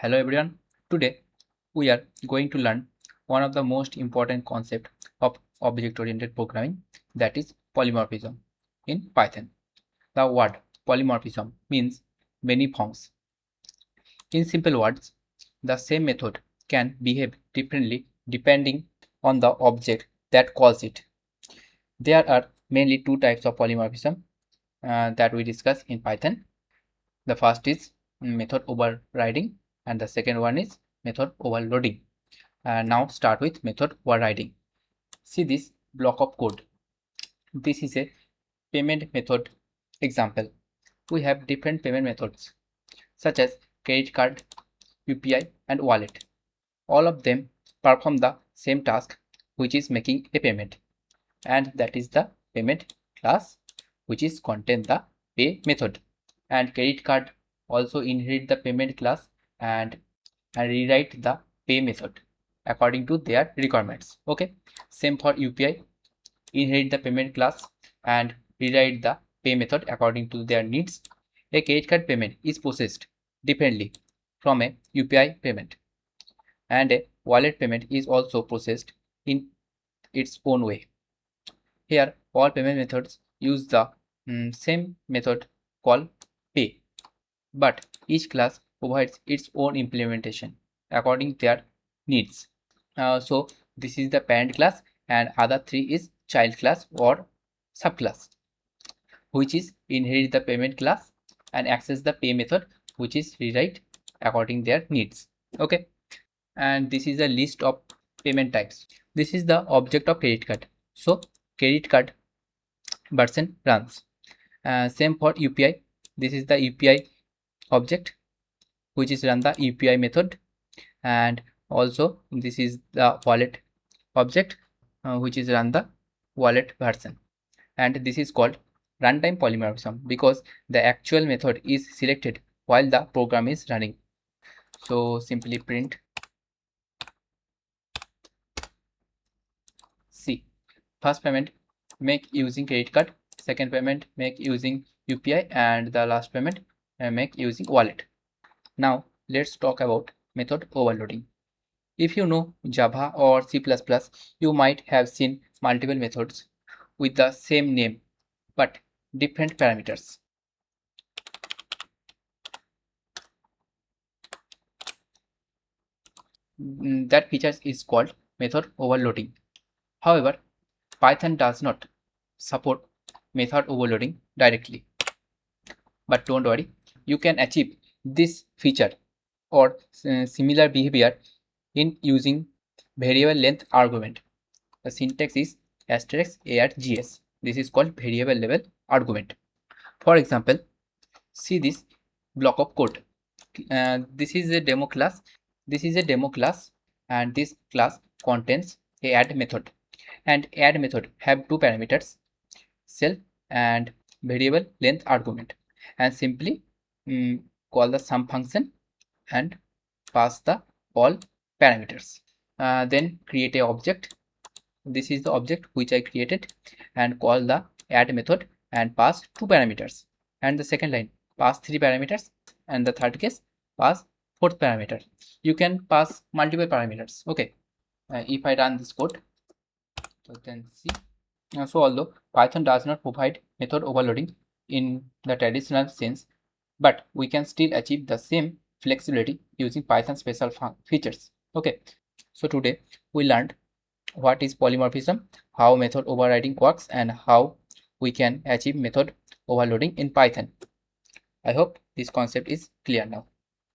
Hello everyone. Today we are going to learn one of the most important concepts of object-oriented programming, that is polymorphism in Python. The word polymorphism means many forms. In simple words, the same method can behave differently depending on the object that calls it. There are mainly two types of polymorphism that we discuss in Python. The first is method overriding and the second one is method overloading. Now start with method overriding. See this block of code. This is a payment method example. We have different payment methods such as credit card, UPI and wallet. All of them perform the same task, which is making a payment, and that is the payment class which is contain the pay method. And credit card also inherit the payment class and rewrite the pay method according to their requirements. Okay, same for UPI, inherit the payment class and rewrite the pay method according to their needs. A credit card payment is processed differently from a UPI payment, and a wallet payment is also processed in its own way. Here all payment methods use the same method called pay, but each class provides its own implementation according to their needs. So this is the parent class and other three is child class or subclass, which is inherit the payment class and access the pay method, which is rewrite according their needs. Okay, and this is a list of payment types. This is the object of credit card. So credit card version runs. Same for UPI. This is the UPI object which is run the UPI method, and also this is the wallet object which is run the wallet version, and this is called runtime polymorphism because the actual method is selected while the program is running. So simply print C. First payment make using credit card, second payment make using UPI, and the last payment make using wallet. Now let's talk about method overloading. If you know Java or C++, you might have seen multiple methods with the same name but different parameters. That feature is called method overloading. However, Python does not support method overloading directly. But don't worry, you can achieve this feature or similar behavior in using variable length argument. The syntax is *args. This is called variable level argument. For example, see this block of code. This is a demo class. This is a demo class, and this class contains a add method. And add method have two parameters, self and variable length argument, and simply call the sum function and pass the all parameters. Then create a object. This is the object which I created, and call the add method and pass two parameters, and the second line pass three parameters, and the third case pass fourth parameter. You can pass multiple parameters. Okay, if I run this code, so then see. So although Python does not provide method overloading in the traditional sense, but we can still achieve the same flexibility using Python special features. Okay, so today we learned what is polymorphism, how method overriding works, and how we can achieve method overloading in Python. I hope this concept is clear now.